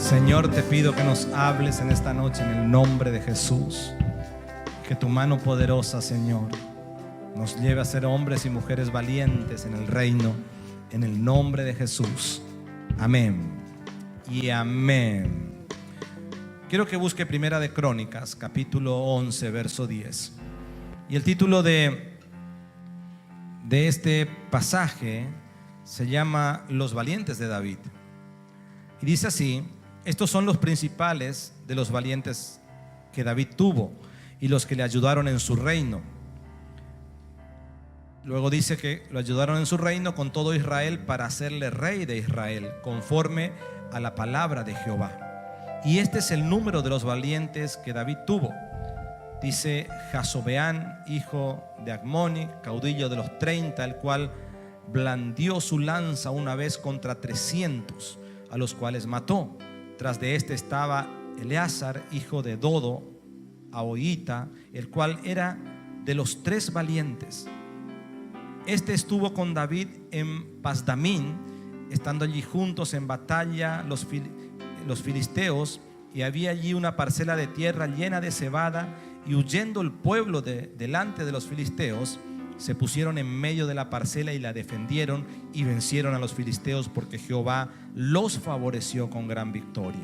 Señor, te pido que nos hables en esta noche en el nombre de Jesús. Que tu mano poderosa, Señor, nos lleve a ser hombres y mujeres valientes en el reino, en el nombre de Jesús. Amén y amén. Quiero que busque Primera de Crónicas, capítulo 11, verso 10. Y el título de este pasaje se llama Los valientes de David. Y dice así: estos son los principales de los valientes que David tuvo y los que le ayudaron en su reino. Luego dice que lo ayudaron en su reino con todo Israel para hacerle rey de Israel, conforme a la palabra de Jehová. Y este es el número de los valientes que David tuvo. Dice Jasobeán, hijo de Agmoni, caudillo de los 30, el cual blandió su lanza una vez contra 300, a los cuales mató. Tras de este estaba Eleazar, hijo de Dodo, Ahoita, el cual era de los 3 valientes. Este estuvo con David en Pasdamín, estando allí juntos en batalla los filisteos, y había allí una parcela de tierra llena de cebada, y huyendo el pueblo delante de los filisteos, se pusieron en medio de la parcela y la defendieron y vencieron a los filisteos, porque Jehová los favoreció con gran victoria.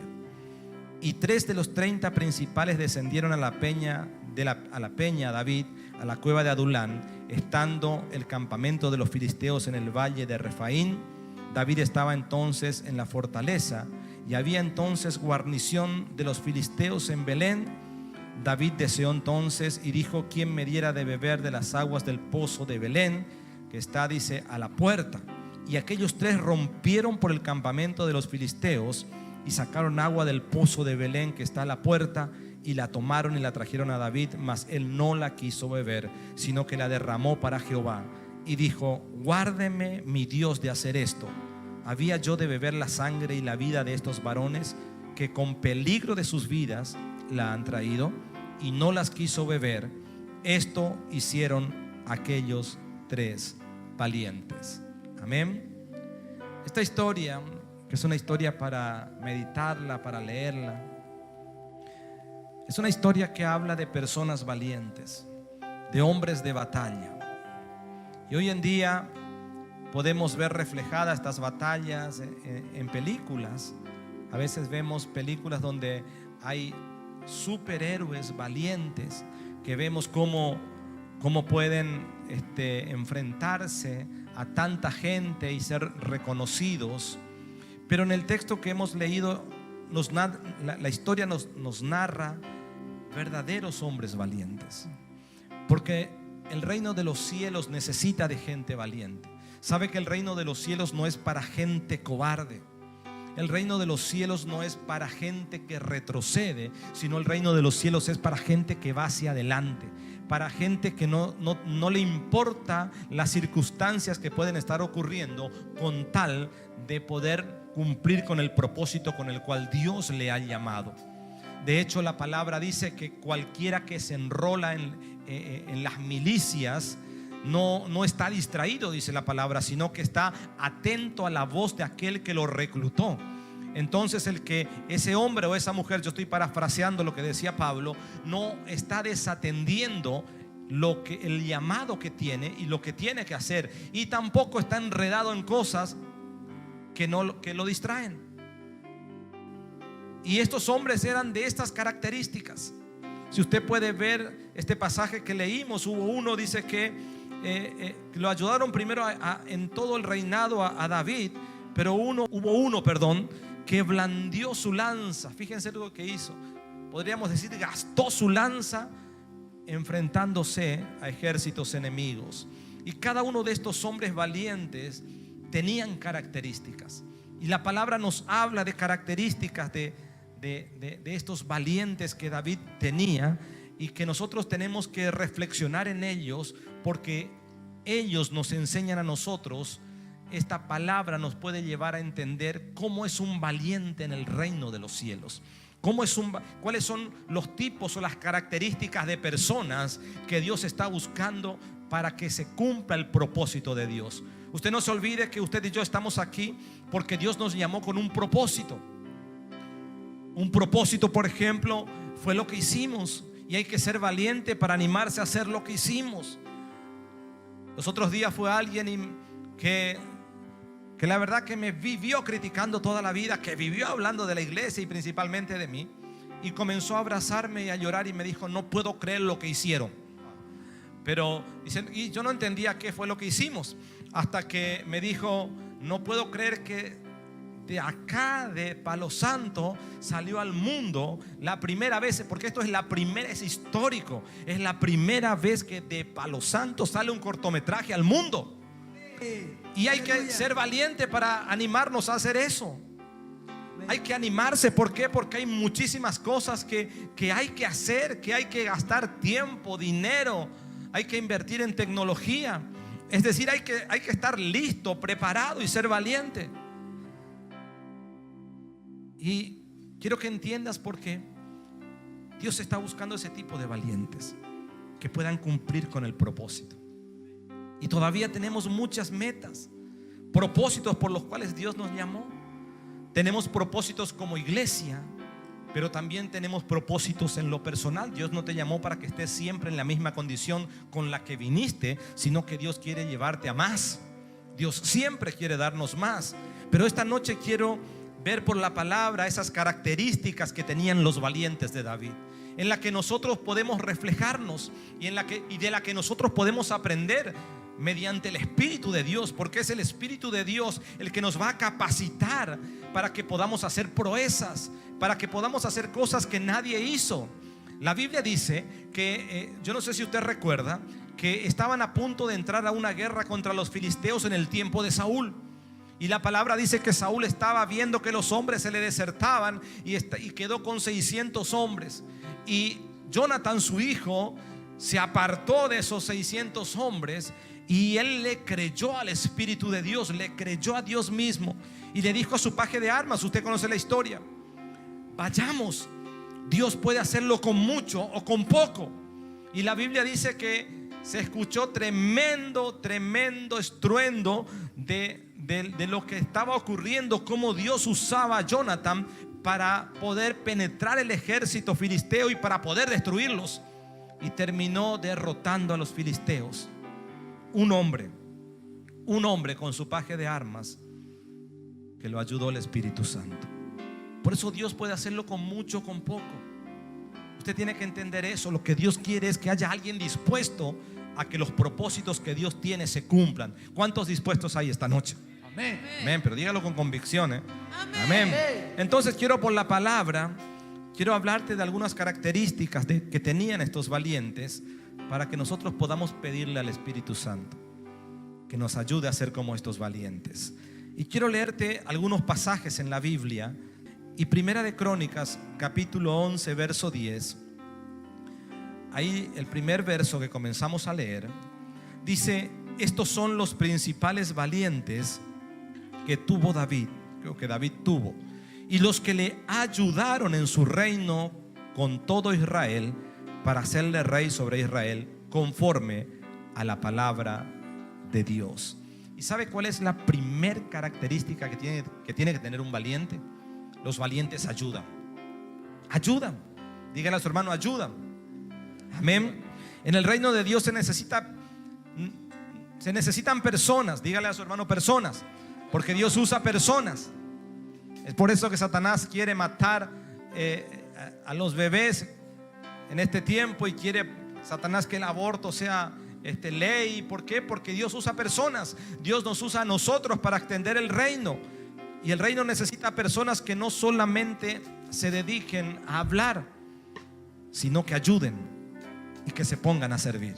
Y 3 de los 30 principales descendieron a la peña David, a la cueva de Adulán, estando el campamento de los filisteos en el valle de Refaín. David estaba entonces en la fortaleza, y había entonces guarnición de los filisteos en Belén. David deseó entonces y dijo: ¿quién me diera de beber de las aguas del pozo de Belén, que está, dice, a la puerta? Y aquellos 3 rompieron por el campamento de los filisteos y sacaron agua del pozo de Belén, que está a la puerta, y la tomaron y la trajeron a David, mas él no la quiso beber, sino que la derramó para Jehová. Y dijo: guárdeme mi Dios de hacer esto. ¿Había yo de beber la sangre y la vida de estos varones, que con peligro de sus vidas la han traído? Y no las quiso beber. Esto hicieron aquellos 3 valientes. Amén. Esta historia, que es una historia para meditarla, para leerla, es una historia que habla de personas valientes, de hombres de batalla. Y hoy en día podemos ver reflejadas estas batallas en películas. A veces vemos películas donde hay superhéroes valientes, que vemos cómo pueden enfrentarse a tanta gente y ser reconocidos. Pero en el texto que hemos leído, la historia nos narra verdaderos hombres valientes, porque el reino de los cielos necesita de gente valiente. Sabe que el reino de los cielos no es para gente cobarde. El reino de los cielos no es para gente que retrocede, sino el reino de los cielos es para gente que va hacia adelante, para gente que no le importa las circunstancias que pueden estar ocurriendo, con tal de poder cumplir con el propósito con el cual Dios le ha llamado. De hecho, la palabra dice que cualquiera que se enrola en las milicias no está distraído, dice la palabra, sino que está atento a la voz de aquel que lo reclutó. Entonces ese hombre o esa mujer, yo estoy parafraseando lo que decía Pablo, no está desatendiendo el llamado que tiene y lo que tiene que hacer, y tampoco está enredado en cosas que lo distraen. Y estos hombres eran de estas características. Si usted puede ver este pasaje que leímos, hubo uno, dice que lo ayudaron primero en todo el reinado a David, pero hubo uno que blandió su lanza. Fíjense lo que hizo. Podríamos decir, gastó su lanza enfrentándose a ejércitos enemigos. Y cada uno de estos hombres valientes tenían características, y la palabra nos habla de características de estos valientes que David tenía, y que nosotros tenemos que reflexionar en ellos, porque ellos nos enseñan a nosotros. Esta palabra nos puede llevar a entender cómo es un valiente en el reino de los cielos, cuáles son los tipos o las características de personas que Dios está buscando para que se cumpla el propósito de Dios. Usted no se olvide que usted y yo estamos aquí porque Dios nos llamó con un propósito. Un propósito, por ejemplo, fue lo que hicimos. Y hay que ser valiente para animarse a hacer lo que hicimos. Los otros días fue alguien que la verdad que me vivió criticando toda la vida, que vivió hablando de la iglesia y principalmente de mí, y comenzó a abrazarme y a llorar y me dijo: no puedo creer lo que hicieron. Pero y yo no entendía qué fue lo que hicimos, hasta que me dijo: no puedo creer que de acá de Palo Santo salió al mundo la primera vez, porque esto es la primera, es histórico, es la primera vez que de Palo Santo sale un cortometraje al mundo. Y hay que ser valiente para animarnos a hacer eso. Hay que animarse. ¿Por qué? Porque hay muchísimas cosas que hay que hacer, que hay que gastar tiempo, dinero, hay que invertir en tecnología. Es decir, hay que estar listo, preparado y ser valiente. Y quiero que entiendas por qué Dios está buscando ese tipo de valientes que puedan cumplir con el propósito. Y todavía tenemos muchas metas, propósitos por los cuales Dios nos llamó. Tenemos propósitos como iglesia, pero también tenemos propósitos en lo personal. Dios no te llamó para que estés siempre en la misma condición con la que viniste, sino que Dios quiere llevarte a más. Dios siempre quiere darnos más. Pero esta noche quiero ver por la palabra esas características que tenían los valientes de David, en la que nosotros podemos reflejarnos y de la que nosotros podemos aprender mediante el Espíritu de Dios, porque es el Espíritu de Dios el que nos va a capacitar para que podamos hacer proezas, para que podamos hacer cosas que nadie hizo. La Biblia dice que, yo no sé si usted recuerda, que estaban a punto de entrar a una guerra contra los filisteos en el tiempo de Saúl. Y la palabra dice que Saúl estaba viendo que los hombres se le desertaban y quedó con 600 hombres. Y Jonathan, su hijo, se apartó de esos 600 hombres y él le creyó al Espíritu de Dios, le creyó a Dios mismo y le dijo a su paje de armas, usted conoce la historia: vayamos, Dios puede hacerlo con mucho o con poco. Y la Biblia dice que se escuchó tremendo estruendo de lo que estaba ocurriendo, cómo Dios usaba a Jonathan para poder penetrar el ejército filisteo y para poder destruirlos. Y terminó derrotando a los filisteos. Un hombre con su paje de armas, que lo ayudó el Espíritu Santo. Por eso Dios puede hacerlo con mucho o con poco. Usted tiene que entender eso. Lo que Dios quiere es que haya alguien dispuesto a que los propósitos que Dios tiene se cumplan. ¿Cuántos dispuestos hay esta noche? Amén. Amén, pero dígalo con convicción, ¿eh? Amén. Entonces por la palabra, quiero hablarte de algunas características que tenían estos valientes, para que nosotros podamos pedirle al Espíritu Santo que nos ayude a ser como estos valientes. Y quiero leerte algunos pasajes en la Biblia. Y Primera de Crónicas, capítulo 11, verso 10. Ahí el primer verso que comenzamos a leer dice: estos son los principales valientes que tuvo David, creo que David tuvo, y los que le ayudaron en su reino con todo Israel, para hacerle rey sobre Israel conforme a la palabra de Dios. ¿Y sabe cuál es la primer característica que tiene que tener un valiente? Los valientes ayudan. Dígale a su hermano: ayudan. Amén. En el reino de Dios se necesitan personas. Dígale a su hermano: personas, porque Dios usa personas. Es por eso que Satanás quiere matar a los bebés en este tiempo, y quiere Satanás que el aborto sea ley. ¿Por qué? Porque Dios usa personas. Dios nos usa a nosotros para extender el reino. Y el reino necesita personas que no solamente se dediquen a hablar, sino que ayuden y que se pongan a servir.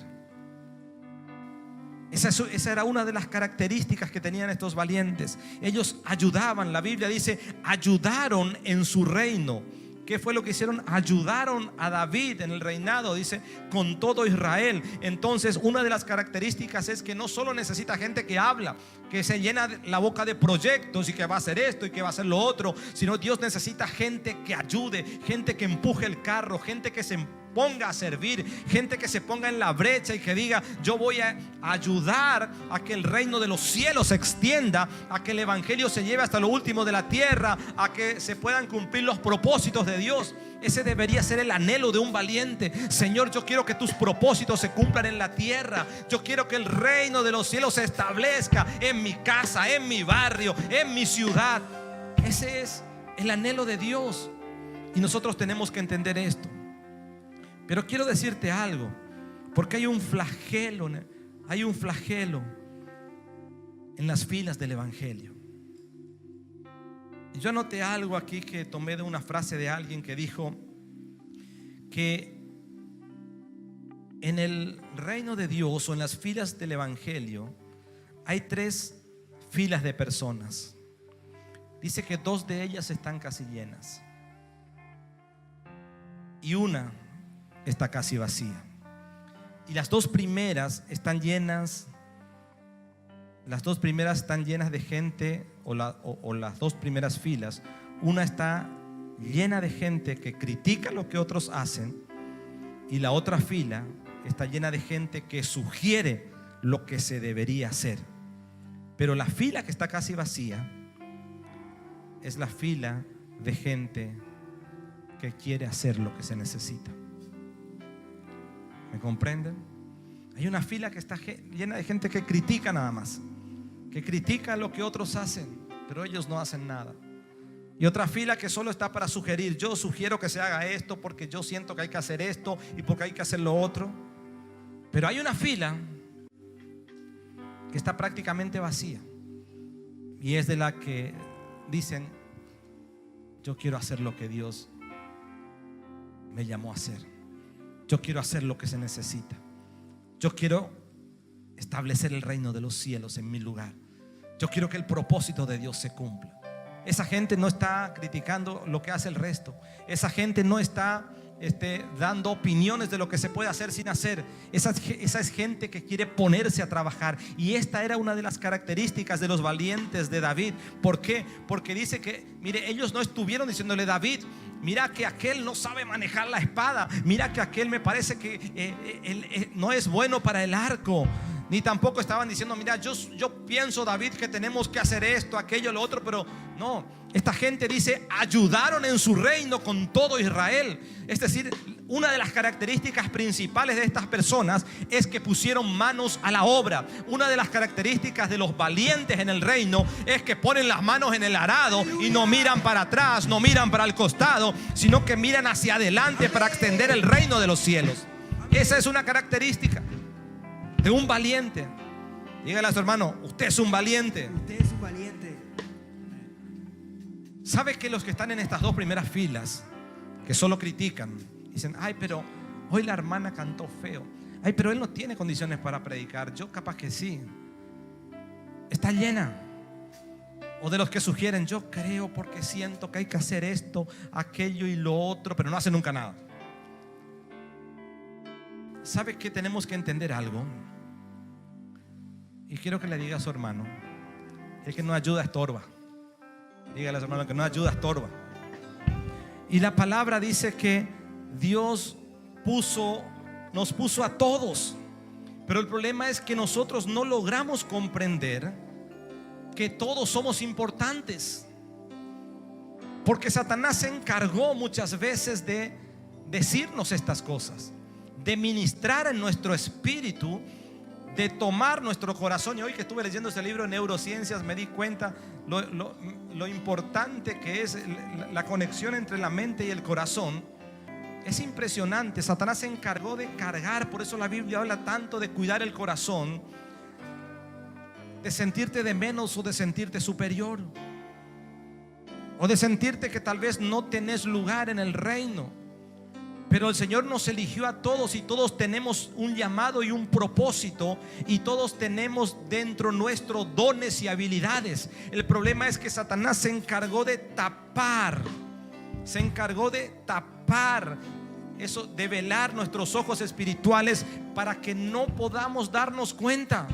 Esa era una de las características que tenían estos valientes. Ellos ayudaban. La Biblia dice: ayudaron en su reino. ¿Qué fue lo que hicieron? Ayudaron a David en el reinado, dice, con todo Israel. Entonces, una de las características es que no solo necesita gente que habla, que se llena la boca de proyectos y que va a hacer esto y que va a hacer lo otro, sino Dios necesita gente que ayude, gente que empuje el carro, gente que se ponga a servir, gente que se ponga en la brecha y que diga: yo voy a ayudar a que el reino de los cielos se extienda, a que el evangelio se lleve hasta lo último de la tierra, a que se puedan cumplir los propósitos de Dios. Ese debería ser el anhelo de un valiente. Señor, yo quiero que tus propósitos se cumplan en la tierra. Yo quiero que el reino de los cielos se establezca en mi casa, en mi barrio, en mi ciudad. Ese es el anhelo de Dios, y nosotros tenemos que entender esto. Pero quiero decirte algo, porque hay un flagelo en las filas del evangelio. Yo anoté algo aquí que tomé de una frase de alguien que dijo que en el reino de Dios, o en las filas del evangelio, hay 3 filas de personas. Dice que 2 de ellas están casi llenas y una está casi vacía. Y las 2 primeras están llenas. Las 2 primeras están llenas de gente, o las 2 primeras filas. Una está llena de gente que critica lo que otros hacen, y la otra fila está llena de gente que sugiere lo que se debería hacer. Pero la fila que está casi vacía es la fila de gente que quiere hacer lo que se necesita. ¿Me comprenden? Hay una fila que está llena de gente que critica nada más, que critica lo que otros hacen, pero ellos no hacen nada. Y otra fila que solo está para sugerir: yo sugiero que se haga esto porque yo siento que hay que hacer esto y porque hay que hacer lo otro. Pero hay una fila que está prácticamente vacía, y es de la que dicen: yo quiero hacer lo que Dios me llamó a hacer. Yo quiero hacer lo que se necesita. Yo quiero establecer el reino de los cielos en mi lugar. Yo quiero que el propósito de Dios se cumpla. Esa gente no está criticando lo que hace el resto. Esa gente no está dando opiniones de lo que se puede hacer sin hacer. Esa es gente que quiere ponerse a trabajar. Y esta era una de las características de los valientes de David. ¿Por qué? Porque dice que, mire, ellos no estuvieron diciéndole: David, mira que aquel no sabe manejar la espada, mira que aquel me parece que no es bueno para el arco. Ni tampoco estaban diciendo: mira, yo pienso, David, que tenemos que hacer esto, aquello, lo otro. Pero no, esta gente dice: ayudaron en su reino con todo Israel. Es decir, una de las características principales de estas personas es que pusieron manos a la obra. Una de las características de los valientes en el reino es que ponen las manos en el arado y no miran para atrás, no miran para el costado, sino que miran hacia adelante para extender el reino de los cielos. Esa es una característica de un valiente. Dígale a su hermano: usted es un valiente. Usted es un valiente. ¿Sabe que los que están en estas 2 primeras filas, que solo critican, dicen: ay, pero hoy la hermana cantó feo, ay, pero él no tiene condiciones para predicar, yo capaz que sí? Está llena. O de los que sugieren: yo creo porque siento que hay que hacer esto, aquello y lo otro, pero no hacen nunca nada. ¿Sabe que tenemos que entender algo? Y quiero que le diga a su hermano: el que no ayuda estorba. Dígale a su hermano: que no ayuda estorba. Y la palabra dice que Dios nos puso a todos. Pero el problema es que nosotros no logramos comprender que todos somos importantes, porque Satanás se encargó muchas veces de decirnos estas cosas, de ministrar en nuestro espíritu, de tomar nuestro corazón. Y hoy que estuve leyendo este libro de neurociencias, me di cuenta lo importante que es la conexión entre la mente y el corazón. Es impresionante. Satanás se encargó de cargar. Por eso la Biblia habla tanto de cuidar el corazón, de sentirte de menos o de sentirte superior, o de sentirte que tal vez no tenés lugar en el reino. Pero el Señor nos eligió a todos, y todos tenemos un llamado y un propósito, y todos tenemos dentro nuestro dones y habilidades. El problema es que Satanás se encargó de tapar eso, de velar nuestros ojos espirituales para que no podamos darnos cuenta.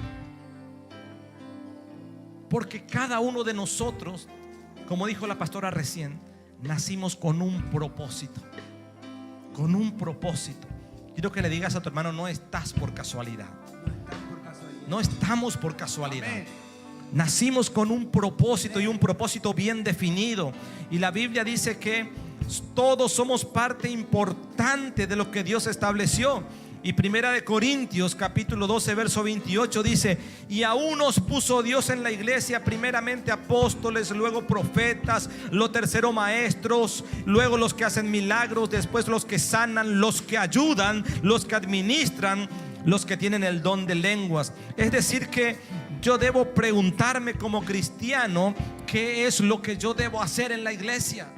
Porque cada uno de nosotros, como dijo la pastora recién, nacimos con un propósito. con un propósito. Quiero que le digas a tu hermano: no estás por casualidad. No estamos por casualidad. Nacimos con un propósito, y un propósito bien definido. Y la Biblia dice que todos somos parte importante de lo que Dios estableció. Y Primera de Corintios capítulo 12 verso 28 dice: y a unos puso Dios en la iglesia, primeramente apóstoles, luego profetas, lo tercero maestros, luego los que hacen milagros, después los que sanan, los que ayudan, los que administran, los que tienen el don de lenguas. Es decir que yo debo preguntarme como cristiano: ¿qué es lo que yo debo hacer en la iglesia?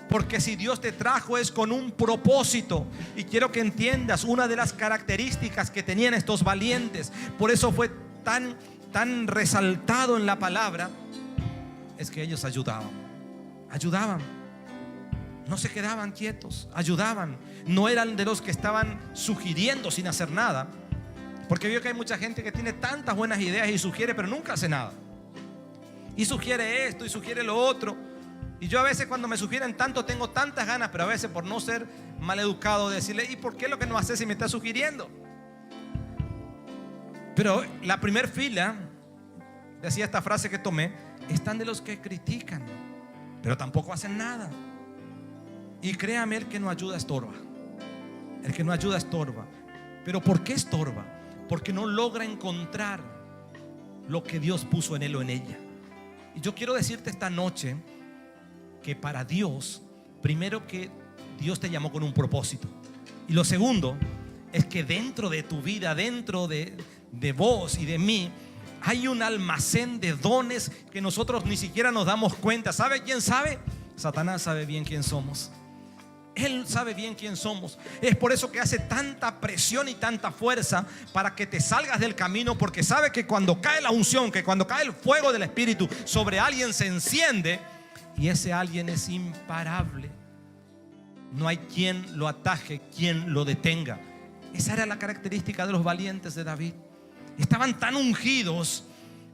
Porque si Dios te trajo es con un propósito. Y quiero que entiendas una de las características que tenían estos valientes. Por eso fue tan resaltado en la palabra. Es que ellos ayudaban. No se quedaban quietos, ayudaban. No eran de los que estaban sugiriendo sin hacer nada. Porque veo que hay mucha gente que tiene tantas buenas ideas y sugiere, pero nunca hace nada. Y sugiere esto y sugiere lo otro. Y yo a veces, cuando me sugieren tanto, tengo tantas ganas, pero a veces, por no ser maleducado, decirle: ¿y por qué lo que no haces si me estás sugiriendo? Pero la primer fila, decía esta frase que tomé, están de los que critican, pero tampoco hacen nada. Y créame, el que no ayuda estorba. El que no ayuda estorba. ¿Pero por qué estorba? Porque no logra encontrar lo que Dios puso en él o en ella. Y yo quiero decirte esta noche que para Dios, primero, que Dios te llamó con un propósito. Y lo segundo es que dentro de tu vida, dentro de vos y de mí, hay un almacén de dones que nosotros ni siquiera nos damos cuenta. ¿Sabe quién sabe? Satanás sabe bien quién somos. Él sabe bien quién somos. Es por eso que hace tanta presión y tanta fuerza para que te salgas del camino, porque sabe que cuando cae la unción, que cuando cae el fuego del Espíritu sobre alguien, se enciende. Y ese alguien es imparable. No hay quien lo ataje, quien lo detenga. Esa era la característica de los valientes de David. Estaban tan ungidos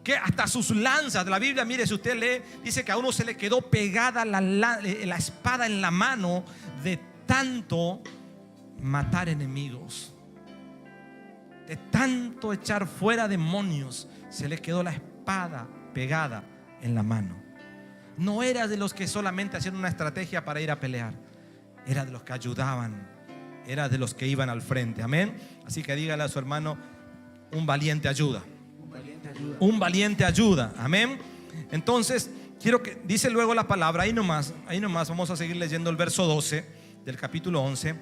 que hasta sus lanzas, de la Biblia, mire, si usted lee, dice que a uno se le quedó pegada la espada en la mano de tanto matar enemigos, de tanto echar fuera demonios. Se le quedó la espada pegada en la mano. No era de los que solamente hacían una estrategia para ir a pelear. Era de los que ayudaban. Era de los que iban al frente. Amén. Así que dígale a su hermano: un valiente ayuda. Un valiente ayuda. Amén. Entonces quiero que, dice luego la palabra, ahí nomás vamos a seguir leyendo el verso 12 del capítulo 11.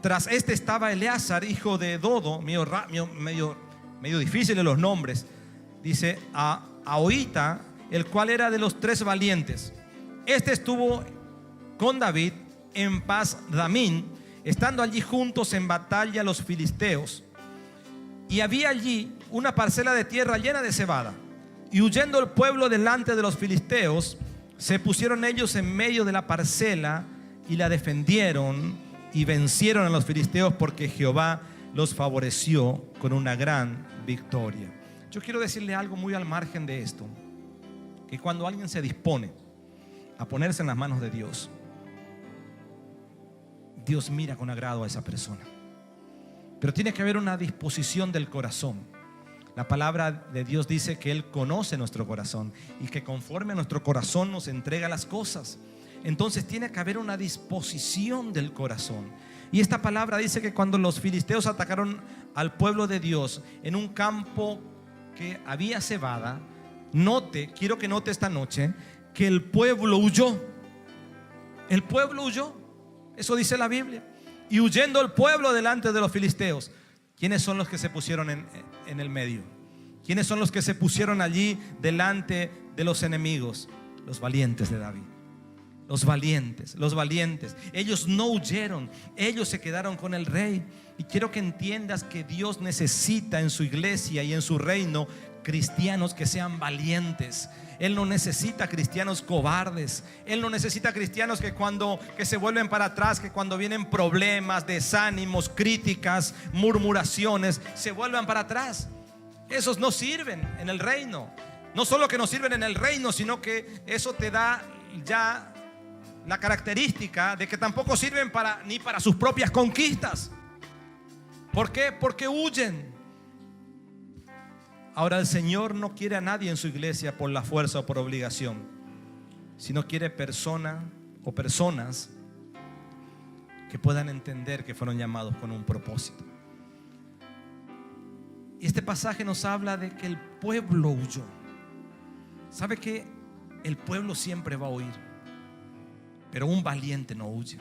Tras este estaba Eleazar, hijo de Dodo, medio difícil de los nombres. Dice a Ahorita, el cual era de los 3 valientes. Este estuvo con David en Pas-damín, estando allí juntos en batalla los filisteos. Y había allí una parcela de tierra llena de cebada. Y huyendo el pueblo delante de los filisteos, se pusieron ellos en medio de la parcela y la defendieron y vencieron a los filisteos, porque Jehová los favoreció con una gran victoria. Yo quiero decirle algo muy al margen de esto: que cuando alguien se dispone a ponerse en las manos de Dios, Dios mira con agrado a esa persona. Pero tiene que haber una disposición del corazón. La palabra de Dios dice que Él conoce nuestro corazón y que conforme a nuestro corazón nos entrega las cosas. Entonces tiene que haber una disposición del corazón. Y esta palabra dice que cuando los filisteos atacaron al pueblo de Dios en un campo que había cebada, quiero que note esta noche que el pueblo huyó. El pueblo huyó. Eso dice la Biblia. Y huyendo el pueblo delante de los filisteos. ¿Quiénes son los que se pusieron en el medio? ¿Quiénes son los que se pusieron allí delante de los enemigos? Los valientes de David. Los valientes. Ellos no huyeron, ellos se quedaron con el rey. Y quiero que entiendas que Dios necesita en su iglesia y en su reino cristianos que sean valientes. Él no necesita cristianos cobardes. Él no necesita cristianos que se vuelven para atrás, que cuando vienen problemas, desánimos, críticas, murmuraciones, se vuelvan para atrás. Esos no sirven en el reino. No solo que no sirven en el reino, sino que eso te da ya la característica de que tampoco sirven ni para sus propias conquistas. ¿Por qué? Porque huyen. Ahora, el Señor no quiere a nadie en su iglesia por la fuerza o por obligación, sino quiere personas que puedan entender que fueron llamados con un propósito. Y este pasaje nos habla de que el pueblo huyó. ¿Sabe que el pueblo siempre va a huir? Pero un valiente no huye.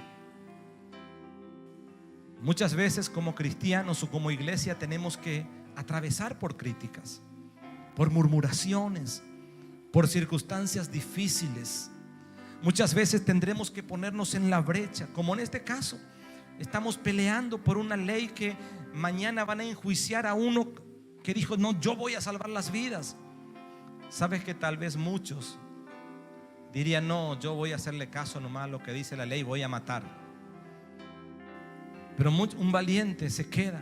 Muchas veces como cristianos o como iglesia tenemos que atravesar por críticas, por murmuraciones, por circunstancias difíciles. Muchas veces tendremos que ponernos en la brecha, como en este caso. Estamos peleando por una ley que mañana van a enjuiciar a uno que dijo: no, yo voy a salvar las vidas. Sabes que tal vez muchos dirían: no, yo voy a hacerle caso nomás a lo que dice la ley, voy a matar. Pero un valiente se queda.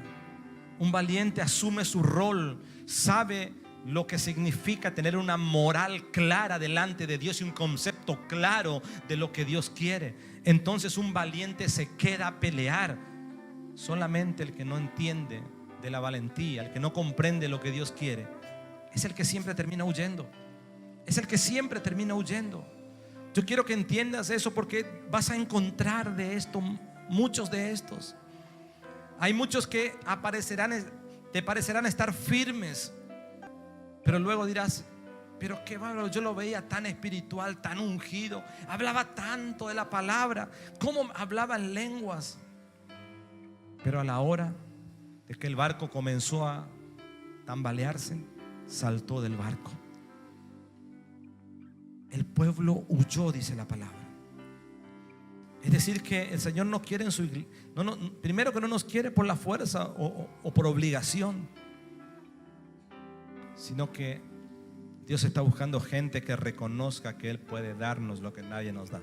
Un valiente asume su rol, sabe lo que significa tener una moral clara delante de Dios y un concepto claro de lo que Dios quiere. Entonces un valiente se queda a pelear. Solamente el que no entiende de la valentía, el que no comprende lo que Dios quiere, es el que siempre termina huyendo. Es el que siempre termina huyendo. Yo quiero que entiendas eso, porque vas a encontrar de esto, muchos de estos. Hay muchos que te parecerán estar firmes, pero luego dirás: pero qué bárbaro, yo lo veía tan espiritual, tan ungido, hablaba tanto de la palabra, cómo hablaba en lenguas. Pero a la hora de que el barco comenzó a tambalearse, saltó del barco. El pueblo huyó, dice la palabra. Es decir, que el Señor no quiere en su iglesia, primero que no nos quiere por la fuerza o por obligación, sino que Dios está buscando gente que reconozca que Él puede darnos lo que nadie nos da.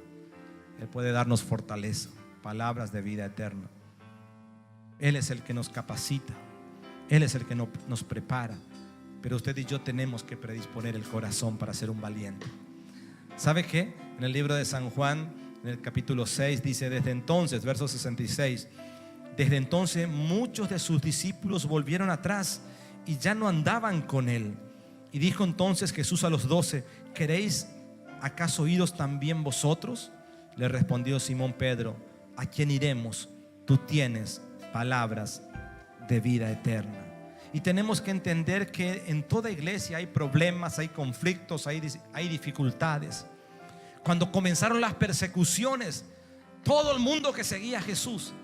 Él puede darnos fortaleza, palabras de vida eterna. Él es el que nos capacita, Él es el que nos prepara. Pero usted y yo tenemos que predisponer el corazón para ser un valiente. ¿Sabe qué? En el libro de San Juan, en el capítulo 6, dice: desde entonces, verso 66, desde entonces muchos de sus discípulos volvieron atrás y ya no andaban con Él. Y dijo entonces Jesús a los 12: ¿queréis acaso iros también vosotros? Le respondió Simón Pedro: ¿a quién iremos? Tú tienes palabras de vida eterna. Y tenemos que entender que en toda iglesia hay problemas, hay conflictos, hay dificultades. Cuando comenzaron las persecuciones, todo el mundo que seguía a Jesús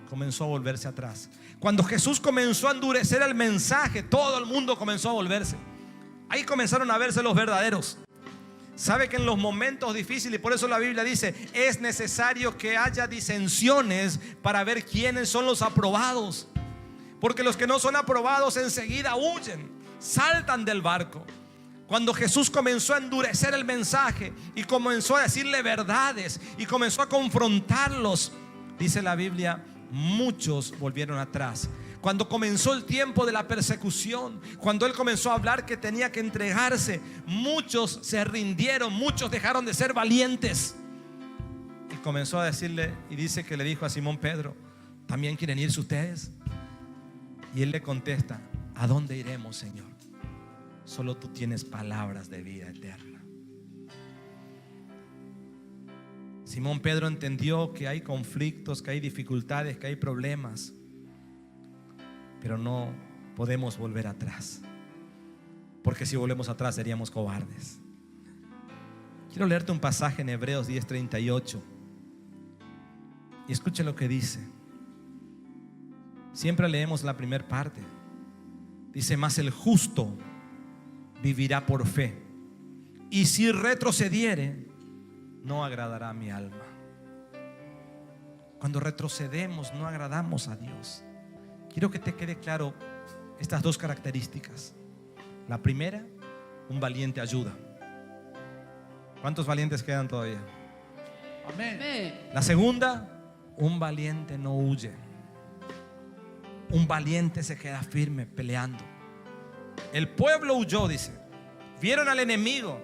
comenzó a volverse atrás. Cuando Jesús comenzó a endurecer el mensaje, todo el mundo comenzó a volverse. Ahí comenzaron a verse los verdaderos. Sabe que en los momentos difíciles, y por eso la Biblia dice: es necesario que haya disensiones para ver quiénes son los aprobados. Porque los que no son aprobados enseguida huyen, saltan del barco. Cuando Jesús comenzó a endurecer el mensaje y comenzó a decirle verdades y comenzó a confrontarlos, dice la Biblia, muchos volvieron atrás. Cuando comenzó el tiempo de la persecución, cuando Él comenzó a hablar que tenía que entregarse, muchos se rindieron, muchos dejaron de ser valientes. Y comenzó a decirle, y dice que le dijo a Simón Pedro: ¿también quieren irse ustedes? Y él le contesta: ¿a dónde iremos, Señor? Solo tú tienes palabras de vida eterna. Simón Pedro entendió que hay conflictos, que hay dificultades, que hay problemas, pero no podemos volver atrás, porque si volvemos atrás seríamos cobardes. Quiero leerte un pasaje en Hebreos 10:38 y escuche lo que dice. Siempre leemos la primera parte. Dice: mas el justo vivirá por fe, y si retrocediere, no agradará a mi alma. Cuando retrocedemos, no agradamos a Dios. Quiero que te quede claro estas dos características. La primera: un valiente ayuda. ¿Cuántos valientes quedan todavía? Amén. La segunda: un valiente no huye. Un valiente se queda firme peleando. El pueblo huyó, dice. Vieron al enemigo,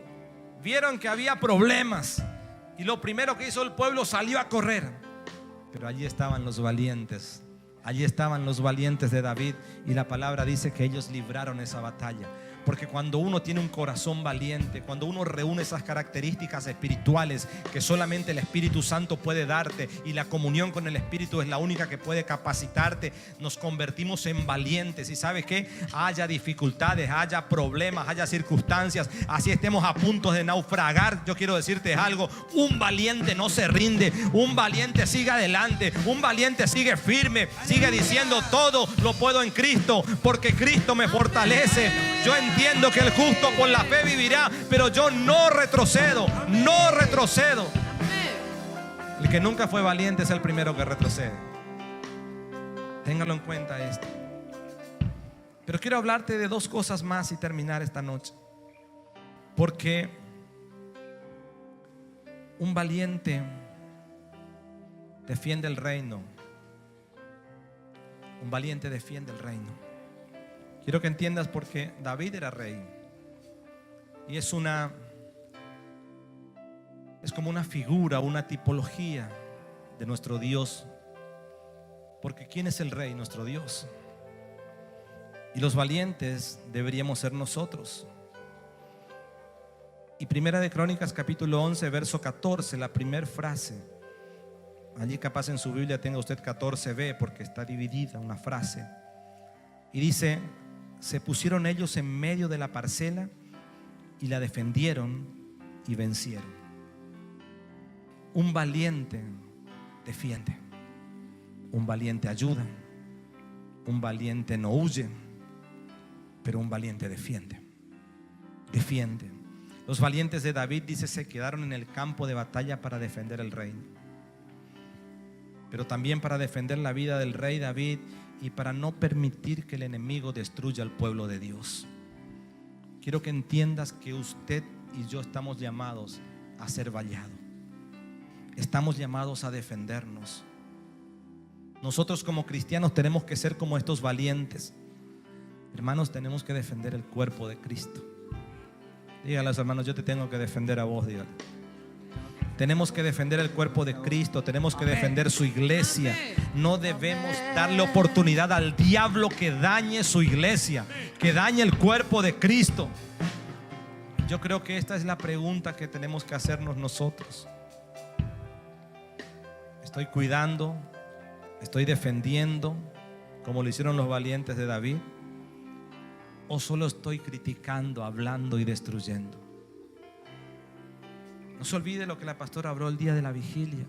vieron que había problemas, Y lo primero que hizo el pueblo, salió a correr. Pero allí estaban los valientes. Allí estaban los valientes de David. Y la palabra dice que ellos libraron esa batalla. Porque cuando uno tiene un corazón valiente, cuando uno reúne esas características espirituales que solamente el Espíritu Santo puede darte, y la comunión con el Espíritu es la única que puede capacitarte, nos convertimos en valientes. Y ¿sabes qué? Haya dificultades, haya problemas, haya circunstancias, así estemos a punto de naufragar, yo quiero decirte algo: un valiente no se rinde, un valiente sigue adelante, un valiente sigue firme, sigue diciendo: todo lo puedo en Cristo, porque Cristo me fortalece. Yo entiendo que el justo por la fe vivirá, pero yo no retrocedo, no retrocedo. El que nunca fue valiente es el primero que retrocede. Téngalo en cuenta esto. Pero quiero hablarte de dos cosas más y terminar esta noche. Porque un valiente defiende el reino. Un valiente defiende el reino. Quiero que entiendas, porque David era rey. Y es como una figura, una tipología de nuestro Dios. Porque ¿quién es el rey? Nuestro Dios. Y los valientes deberíamos ser nosotros. Y Primera de Crónicas capítulo 11 verso 14, la primera frase. Allí capaz en su Biblia tenga usted 14b, porque está dividida una frase. Y dice: se pusieron ellos en medio de la parcela y la defendieron y vencieron. Un valiente defiende, un valiente ayuda, un valiente no huye, pero un valiente defiende. Defiende. Los valientes de David, dice, se quedaron en el campo de batalla para defender el reino, pero también para defender la vida del rey David y para no permitir que el enemigo destruya al pueblo de Dios. Quiero que entiendas que usted y yo estamos llamados a ser vallado. Estamos llamados a defendernos. Nosotros como cristianos tenemos que ser como estos valientes. Hermanos, tenemos que defender el cuerpo de Cristo. Díganle a los hermanos: yo te tengo que defender a vos. Díganle. Tenemos que defender el cuerpo de Cristo. Tenemos que defender su iglesia. No debemos darle oportunidad al diablo que dañe su iglesia, que dañe el cuerpo de Cristo. Yo creo que esta es la pregunta que tenemos que hacernos nosotros. ¿Estoy cuidando? ¿Estoy defendiendo como lo hicieron los valientes de David? ¿O solo estoy criticando, hablando y destruyendo? No se olvide lo que la pastora habló el día de la vigilia.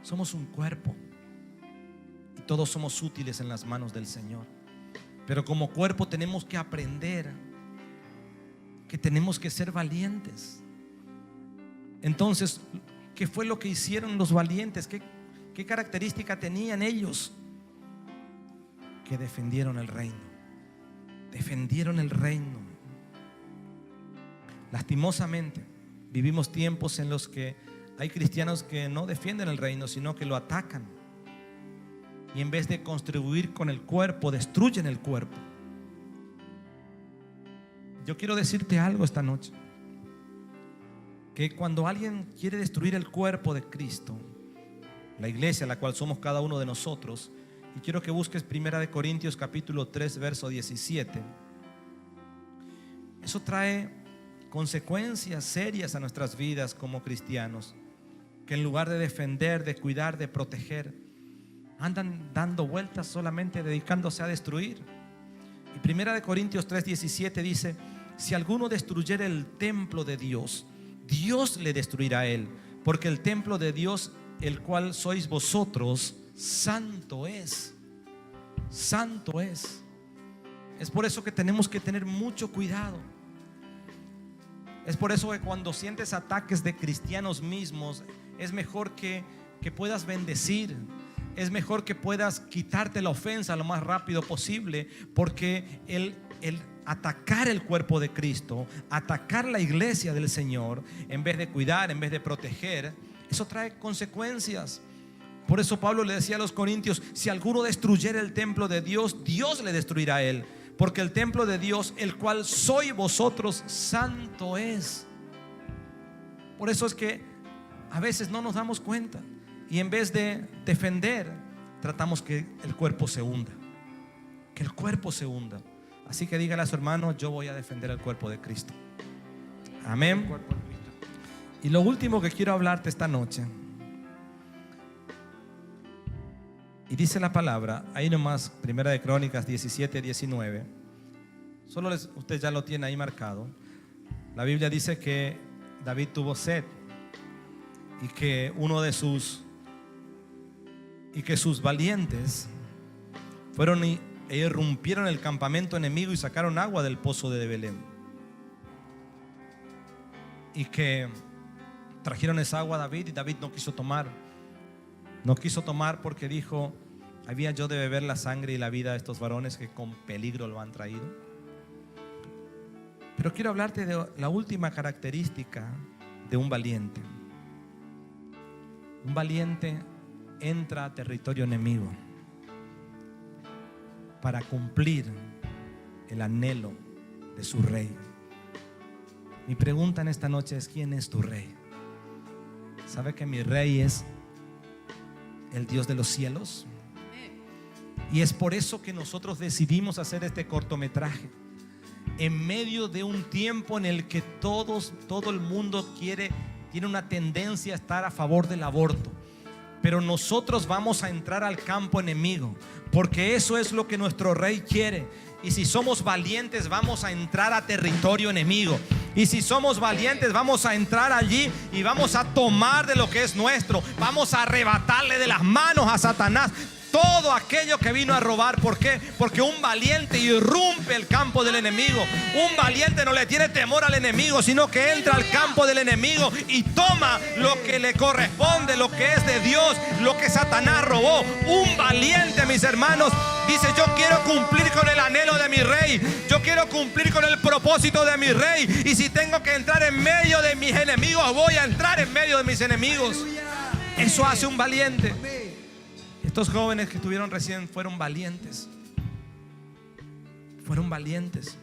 Somos un cuerpo y todos somos útiles en las manos del Señor. Pero como cuerpo tenemos que aprender que tenemos que ser valientes. Entonces, ¿qué fue lo que hicieron los valientes? ¿Qué característica tenían ellos? Que defendieron el reino. Defendieron el reino. Lastimosamente vivimos tiempos en los que hay cristianos que no defienden el reino, sino que lo atacan. Y en vez de contribuir con el cuerpo, destruyen el cuerpo. Yo quiero decirte algo esta noche: que cuando alguien quiere destruir el cuerpo de Cristo, la iglesia, la cual somos cada uno de nosotros, y quiero que busques 1 Corintios capítulo 3 verso 17. Eso trae consecuencias serias a nuestras vidas como cristianos, que en lugar de defender, de cuidar, de proteger, andan dando vueltas solamente dedicándose a destruir. Y 1 Corintios 3:17 dice: si alguno destruyere el templo de Dios, Dios le destruirá a él, porque el templo de Dios, el cual sois vosotros, santo es. Santo es. Es por eso que tenemos que tener mucho cuidado. Es por eso que cuando sientes ataques de cristianos mismos, es mejor que puedas bendecir. Es mejor que puedas quitarte la ofensa lo más rápido posible, porque el atacar el cuerpo de Cristo, atacar la iglesia del Señor, en vez de cuidar, en vez de proteger, eso trae consecuencias. Por eso Pablo le decía a los corintios: si alguno destruyera el templo de Dios, Dios le destruirá a él, porque el templo de Dios, el cual sois vosotros, santo es. Por eso es que a veces no nos damos cuenta y en vez de defender, tratamos que el cuerpo se hunda. Que el cuerpo se hunda. Así que dígale a su hermano: yo voy a defender el cuerpo de Cristo. Amén. Y lo último que quiero hablarte esta noche, y dice la palabra, ahí nomás, Primera de Crónicas 17, 19. Usted ya lo tiene ahí marcado. La Biblia dice que David tuvo sed y que sus valientes fueron e irrumpieron el campamento enemigo y sacaron agua del pozo de Belén, y que trajeron esa agua a David, y David no quiso tomar porque dijo: ¿había yo de beber la sangre y la vida de estos varones que con peligro lo han traído? Pero quiero hablarte de la última característica de un valiente. Un valiente entra a territorio enemigo para cumplir el anhelo de su rey. Mi pregunta en esta noche es: ¿quién es tu rey? ¿Sabe que mi rey es el Dios de los cielos? Y es por eso que nosotros decidimos hacer este cortometraje en medio de un tiempo en el que todo el mundo tiene una tendencia a estar a favor del aborto. Pero nosotros vamos a entrar al campo enemigo, porque eso es lo que nuestro rey quiere. Y si somos valientes, vamos a entrar a territorio enemigo. Y si somos valientes, vamos a entrar allí y vamos a tomar de lo que es nuestro. Vamos a arrebatarle de las manos a Satanás todo aquello que vino a robar. ¿Por qué? Porque un valiente irrumpe el campo del enemigo. Un valiente no le tiene temor al enemigo, sino que entra al campo del enemigo y toma lo que le corresponde, lo que es de Dios, lo que Satanás robó. Un valiente, mis hermanos, dice: yo quiero cumplir con el anhelo de mi rey, yo quiero cumplir con el propósito de mi rey, y si tengo que entrar en medio de mis enemigos, voy a entrar en medio de mis enemigos. Eso hace un valiente. Estos jóvenes que estuvieron recién fueron valientes. Fueron valientes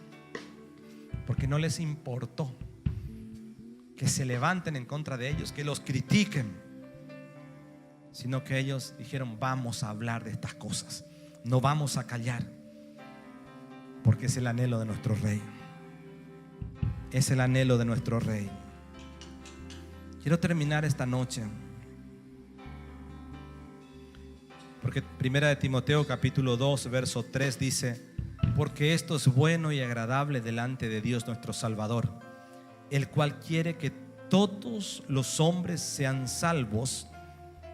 porque no les importó que se levanten en contra de ellos, que los critiquen, sino que ellos dijeron: vamos a hablar de estas cosas, no vamos a callar, porque es el anhelo de nuestro rey. Es el anhelo de nuestro rey. Quiero terminar esta noche, porque Primera de Timoteo capítulo 2 verso 3 dice: porque esto es bueno y agradable delante de Dios nuestro Salvador, el cual quiere que todos los hombres sean salvos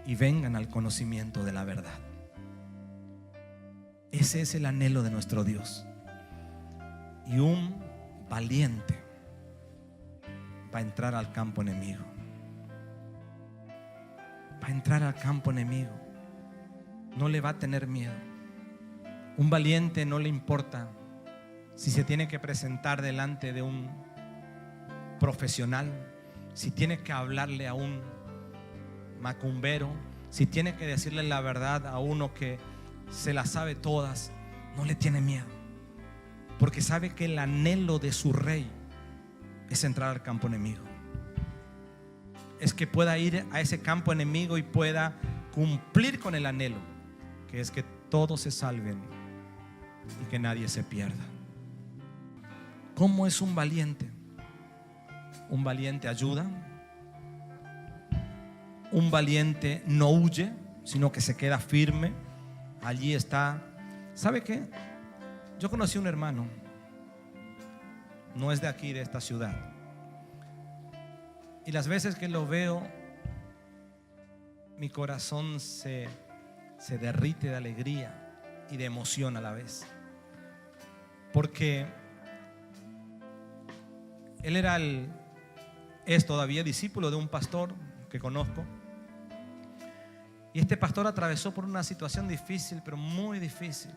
y vengan al conocimiento de la verdad. Ese es el anhelo de nuestro Dios. Y un valiente va a entrar al campo enemigo. Va a entrar al campo enemigo. No le va a tener miedo. Un valiente no le importa si se tiene que presentar delante de un profesional, si tiene que hablarle a un macumbero, si tiene que decirle la verdad a uno que se la sabe todas. No le tiene miedo, porque sabe que el anhelo de su rey es entrar al campo enemigo. Es que pueda ir a ese campo enemigo y pueda cumplir con el anhelo, que es que todos se salven y que nadie se pierda. ¿Cómo es un valiente? Un valiente ayuda. Un valiente no huye, sino que se queda firme. Allí está. ¿Sabe qué? Yo conocí un hermano, no es de aquí, de esta ciudad, y las veces que lo veo, mi corazón se derrite de alegría y de emoción a la vez, porque él es todavía discípulo de un pastor que conozco, y este pastor atravesó por una situación difícil, pero muy difícil,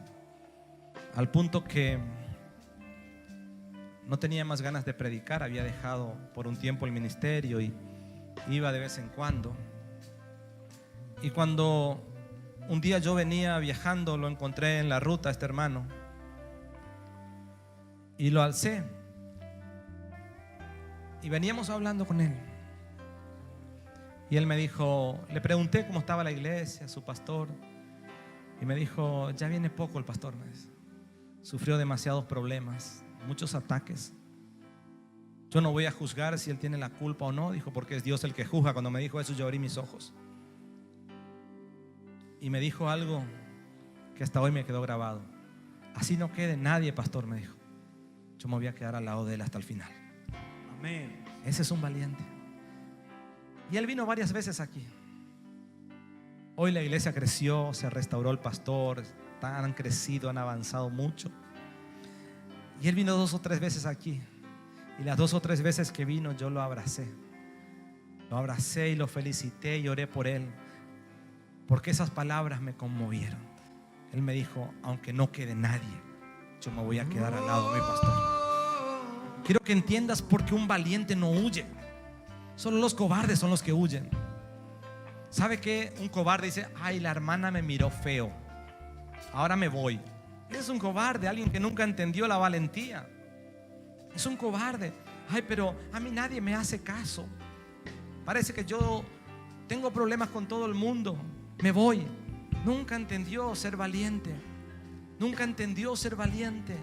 al punto que no tenía más ganas de predicar. Había dejado por un tiempo el ministerio y iba de vez en cuando. Y cuando un día yo venía viajando, lo encontré en la ruta, este hermano, y lo alcé y veníamos hablando con él. Y él me dijo, le pregunté cómo estaba la iglesia, su pastor, y me dijo, ya viene poco el pastor, me dice. Sufrió demasiados problemas, muchos ataques. Yo no voy a juzgar si él tiene la culpa o no, dijo, porque es Dios el que juzga. Cuando me dijo eso, yo abrí mis ojos. Y me dijo algo que hasta hoy me quedó grabado. Así no quede nadie, pastor, me dijo. Yo me voy a quedar al lado de él hasta el final. Amén. Ese es un valiente. Y él vino varias veces aquí. Hoy la iglesia creció, se restauró el pastor, han crecido, han avanzado mucho. Y él vino 2 o 3 veces aquí. Y las 2 o 3 veces que vino, yo lo abracé. Lo abracé y lo felicité y oré por él, porque esas palabras me conmovieron. Él me dijo, aunque no quede nadie, yo me voy a quedar al lado de mi pastor. Quiero que entiendas por qué un valiente no huye. Solo los cobardes son los que huyen. ¿Sabe qué? Un cobarde dice, ay, la hermana me miró feo, ahora me voy. Es un cobarde, alguien que nunca entendió la valentía. Es un cobarde. Ay, pero a mí nadie me hace caso. Parece que yo tengo problemas con todo el mundo, me voy. Nunca entendió ser valiente. Nunca entendió ser valiente.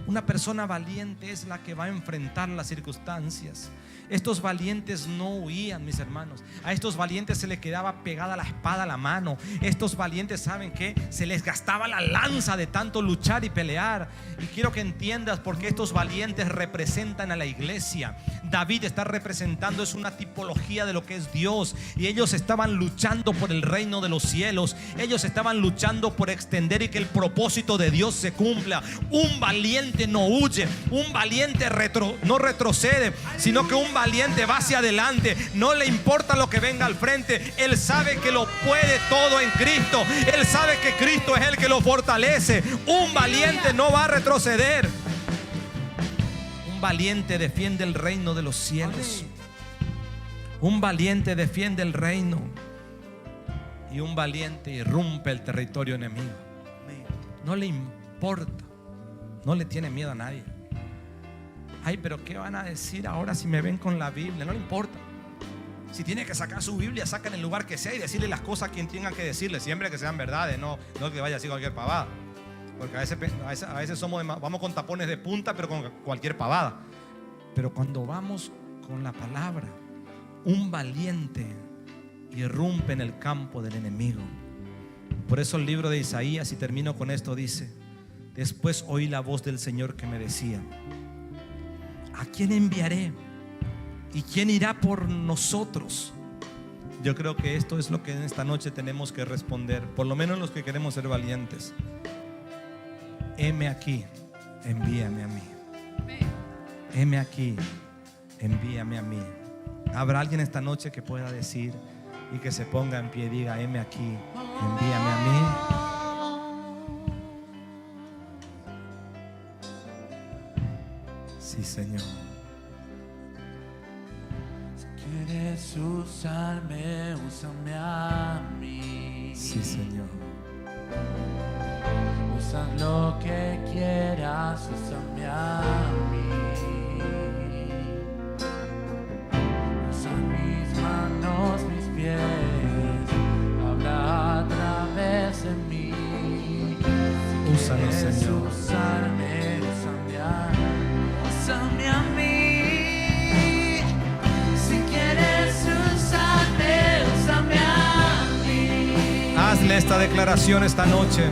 Una persona valiente es la que va a enfrentar las circunstancias. Estos valientes no huían, mis hermanos. A estos valientes se les quedaba pegada la espada a la mano. Estos valientes, ¿saben qué? Se les gastaba la lanza de tanto luchar y pelear. Y quiero que entiendas por qué estos valientes representan a la iglesia. David está representando, es una tipología de lo que es Dios. Y ellos estaban luchando por el reino de los cielos. Ellos estaban luchando por extender y que el propósito de Dios se cumpla. Un valiente no huye. Un valiente no retrocede, sino que un valiente va hacia adelante. No le importa lo que venga al frente. Él sabe que lo puede todo en Cristo. Él sabe que Cristo es el que lo fortalece. Un valiente no va a retroceder. Un valiente defiende el reino de los cielos. Un valiente defiende el reino. Y un valiente irrumpe el territorio enemigo. No le importa. No le tiene miedo a nadie. Ay, pero ¿qué van a decir ahora si me ven con la Biblia? No le importa. Si tiene que sacar su Biblia, saca en el lugar que sea y decirle las cosas a quien tenga que decirle, siempre que sean verdades, no que vaya a decir cualquier pavada. Porque a veces vamos con tapones de punta, pero con cualquier pavada. Pero cuando vamos con la palabra, un valiente irrumpe en el campo del enemigo. Por eso el libro de Isaías, y termino con esto, dice: después oí la voz del Señor que me decía: ¿a quién enviaré? ¿Y quién irá por nosotros? Yo creo que esto es lo que en esta noche tenemos que responder, por lo menos los que queremos ser valientes. Heme aquí, envíame a mí. Heme aquí, envíame a mí. ¿Habrá alguien esta noche que pueda decir y que se ponga en pie y diga: heme aquí, envíame a mí? Sí, Señor. Si quieres usarme, úsame a mí. Sí, Señor. Usa lo que quieras, úsame a mí. Usa mis manos, mis pies, habla a través de mí. Si Úsanos, quieres Señor. usarme, úsame a mí. Úsame a mí. Si quieres usarme, úsame a mí. Hazle esta declaración esta noche.